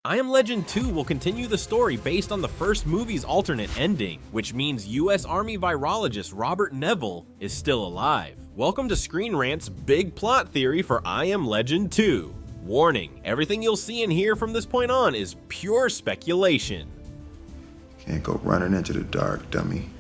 I Am Legend 2 will continue the story based on the first movie's alternate ending, which means US Army virologist Robert Neville is still alive. Welcome to ScreenRant's big plot theory for I Am Legend 2. Warning, everything you'll see and hear from this point on is pure speculation. Can't go running into the dark, dummy.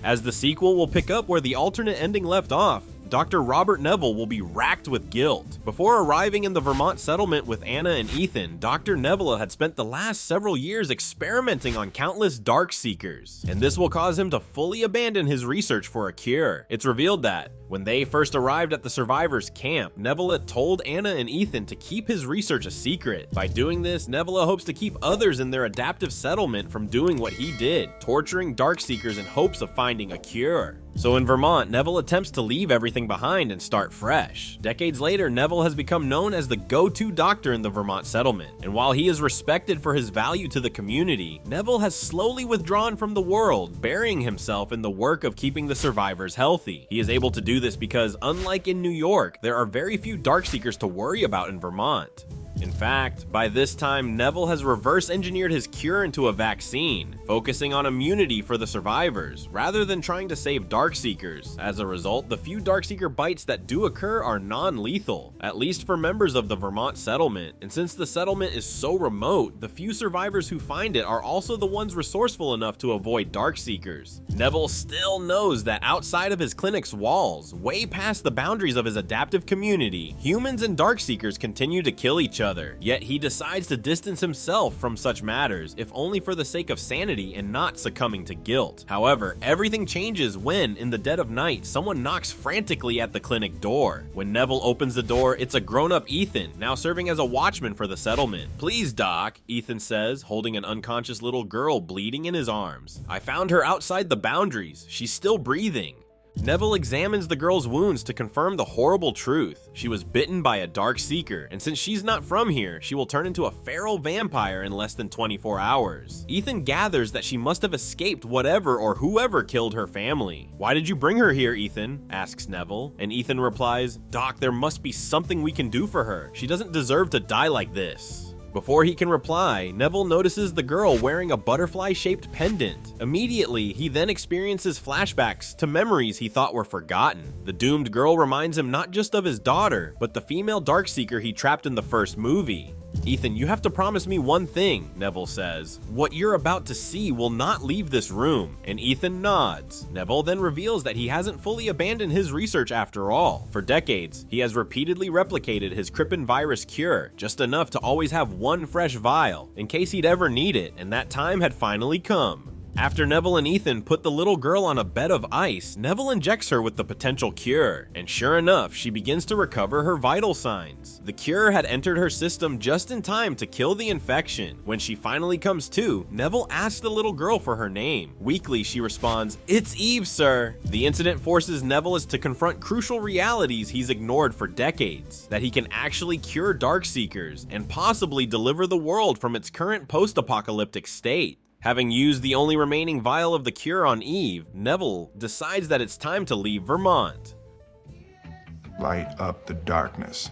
As the sequel will pick up where the alternate ending left off, Dr. Robert Neville will be racked with guilt. Before arriving in the Vermont settlement with Anna and Ethan, Dr. Neville had spent the last several years experimenting on countless Darkseekers, and this will cause him to fully abandon his research for a cure. It's revealed that when they first arrived at the survivors' camp, Neville had told Anna and Ethan to keep his research a secret. By doing this, Neville hopes to keep others in their adaptive settlement from doing what he did, torturing Darkseekers in hopes of finding a cure. So in Vermont, Neville attempts to leave everything behind and start fresh. Decades later, Neville has become known as the go-to doctor in the Vermont settlement, and while he is respected for his value to the community, Neville has slowly withdrawn from the world, burying himself in the work of keeping the survivors healthy. He is able to do this because, unlike in New York, there are very few Darkseekers to worry about in Vermont. In fact, by this time, Neville has reverse engineered his cure into a vaccine, focusing on immunity for the survivors, rather than trying to save Darkseekers. As a result, the few Darkseeker bites that do occur are non-lethal, at least for members of the Vermont settlement, and since the settlement is so remote, the few survivors who find it are also the ones resourceful enough to avoid Darkseekers. Neville still knows that outside of his clinic's walls, way past the boundaries of his adaptive community, humans and Darkseekers continue to kill each other. Yet he decides to distance himself from such matters, if only for the sake of sanity and not succumbing to guilt. However, everything changes when, in the dead of night, someone knocks frantically at the clinic door. When Neville opens the door, it's a grown-up Ethan, now serving as a watchman for the settlement. "Please, Doc," Ethan says, holding an unconscious little girl bleeding in his arms. "I found her outside the boundaries. She's still breathing." Neville examines the girl's wounds to confirm the horrible truth. She was bitten by a Darkseeker, and since she's not from here, she will turn into a feral vampire in less than 24 hours. Ethan gathers that she must have escaped whatever or whoever killed her family. "Why did you bring her here, Ethan?" asks Neville, and Ethan replies, "Doc, there must be something we can do for her. She doesn't deserve to die like this." Before he can reply, Neville notices the girl wearing a butterfly-shaped pendant. Immediately, he then experiences flashbacks to memories he thought were forgotten. The doomed girl reminds him not just of his daughter, but the female Darkseeker he trapped in the first movie. "Ethan, you have to promise me one thing," Neville says. "What you're about to see will not leave this room," and Ethan nods. Neville then reveals that he hasn't fully abandoned his research after all. For decades, he has repeatedly replicated his Crippen virus cure, just enough to always have one fresh vial, in case he'd ever need it, and that time had finally come. After Neville and Ethan put the little girl on a bed of ice, Neville injects her with the potential cure, and sure enough, she begins to recover her vital signs. The cure had entered her system just in time to kill the infection. When she finally comes to, Neville asks the little girl for her name. Weakly, she responds, "It's Eve, sir." The incident forces Neville to confront crucial realities he's ignored for decades, that he can actually cure Darkseekers, and possibly deliver the world from its current post-apocalyptic state. Having used the only remaining vial of the cure on Eve, Neville decides that it's time to leave Vermont. Light up the darkness.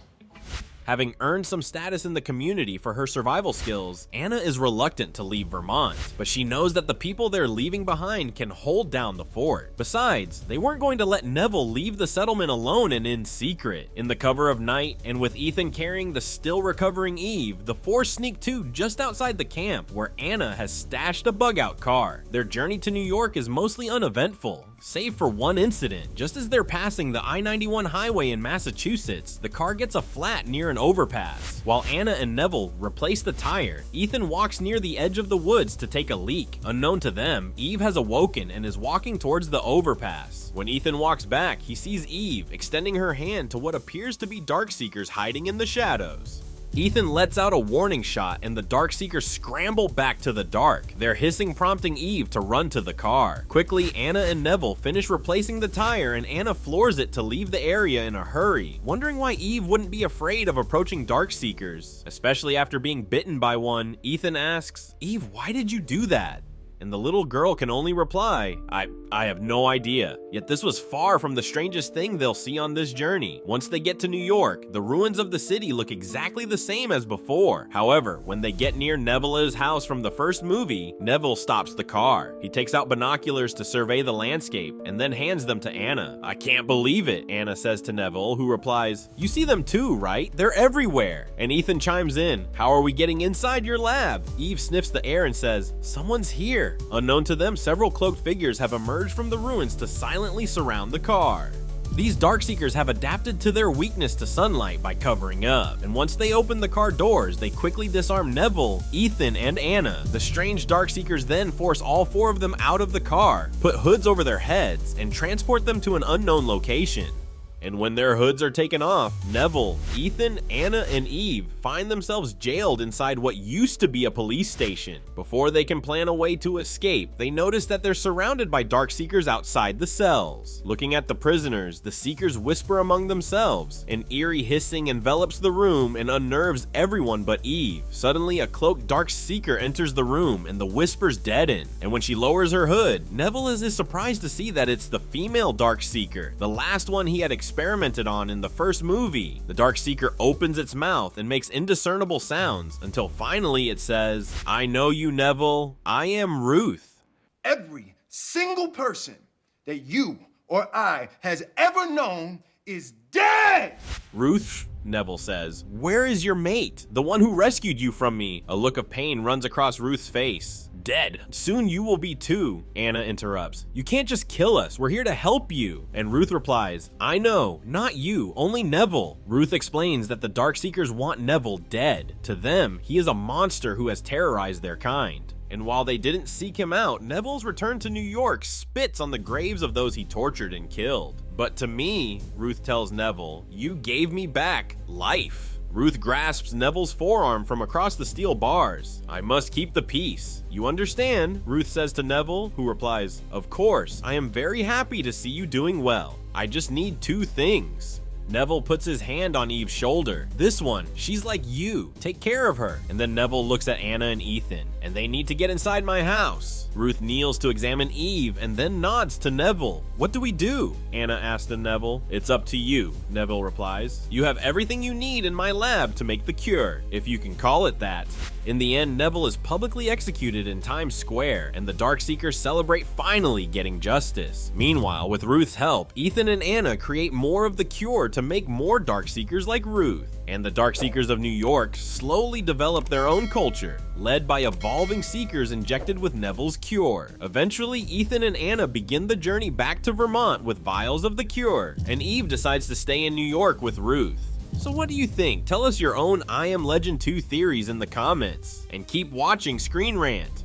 Having earned some status in the community for her survival skills, Anna is reluctant to leave Vermont, but she knows that the people they're leaving behind can hold down the fort. Besides, they weren't going to let Neville leave the settlement alone and in secret. In the cover of night, and with Ethan carrying the still recovering Eve, the four sneak to just outside the camp, where Anna has stashed a bug-out car. Their journey to New York is mostly uneventful, save for one incident. Just as they're passing the I-91 highway in Massachusetts, the car gets a flat near an overpass. While Anna and Neville replace the tire, Ethan walks near the edge of the woods to take a leak. Unknown to them, Eve has awoken and is walking towards the overpass. When Ethan walks back, he sees Eve extending her hand to what appears to be Darkseekers hiding in the shadows. Ethan lets out a warning shot and the Darkseekers scramble back to the dark, their hissing prompting Eve to run to the car. Quickly, Anna and Neville finish replacing the tire and Anna floors it to leave the area in a hurry, wondering why Eve wouldn't be afraid of approaching Darkseekers. Especially after being bitten by one, Ethan asks, "Eve, why did you do that?" And the little girl can only reply, I have no idea. Yet this was far from the strangest thing they'll see on this journey. Once they get to New York, the ruins of the city look exactly the same as before. However, when they get near Neville's house from the first movie, Neville stops the car. He takes out binoculars to survey the landscape and then hands them to Anna. I can't believe it, Anna says to Neville, who replies, you see them too, right? They're everywhere. And Ethan chimes in, how are we getting inside your lab? Eve sniffs the air and says, someone's here. Unknown to them, several cloaked figures have emerged from the ruins to silently surround the car. These Darkseekers have adapted to their weakness to sunlight by covering up, and once they open the car doors, they quickly disarm Neville, Ethan, and Anna. The strange Darkseekers then force all 4 of them out of the car, put hoods over their heads, and transport them to an unknown location. And when their hoods are taken off, Neville, Ethan, Anna, and Eve find themselves jailed inside what used to be a police station. Before they can plan a way to escape, they notice that they're surrounded by Darkseekers outside the cells. Looking at the prisoners, the Seekers whisper among themselves. An eerie hissing envelops the room and unnerves everyone but Eve. Suddenly, a cloaked Darkseeker enters the room and the whispers deaden. And when she lowers her hood, Neville is surprised to see that it's the female Darkseeker, the last one he had experimented on in the first movie. The Darkseeker opens its mouth and makes indiscernible sounds until finally it says, I know you, Neville. I am Ruth. Every single person that you or I has ever known is dead! Ruth, Neville says, where is your mate? The one who rescued you from me. A look of pain runs across Ruth's face. Dead. Soon you will be too, Anna interrupts. You can't just kill us. We're here to help you. And Ruth replies, I know, not you, only Neville. Ruth explains that the Darkseekers want Neville dead. To them, he is a monster who has terrorized their kind. And while they didn't seek him out, Neville's return to New York spits on the graves of those he tortured and killed. But to me, Ruth tells Neville, you gave me back life. Ruth grasps Neville's forearm from across the steel bars. I must keep the peace. You understand? Ruth says to Neville, who replies, of course, I am very happy to see you doing well. I just need 2 things. Neville puts his hand on Eve's shoulder. This one, she's like you. Take care of her. And then Neville looks at Anna and Ethan, and they need to get inside my house. Ruth kneels to examine Eve and then nods to Neville. What do we do? Anna asks to Neville. It's up to you, Neville replies. You have everything you need in my lab to make the cure, if you can call it that. In the end, Neville is publicly executed in Times Square, and the Darkseekers celebrate finally getting justice. Meanwhile, with Ruth's help, Ethan and Anna create more of the cure to make more Darkseekers like Ruth. And the Darkseekers of New York slowly develop their own culture, led by evolving Seekers injected with Neville's cure. Eventually, Ethan and Anna begin the journey back to Vermont with vials of the cure, and Eve decides to stay in New York with Ruth. So what do you think? Tell us your own I Am Legend 2 theories in the comments, and keep watching ScreenRant.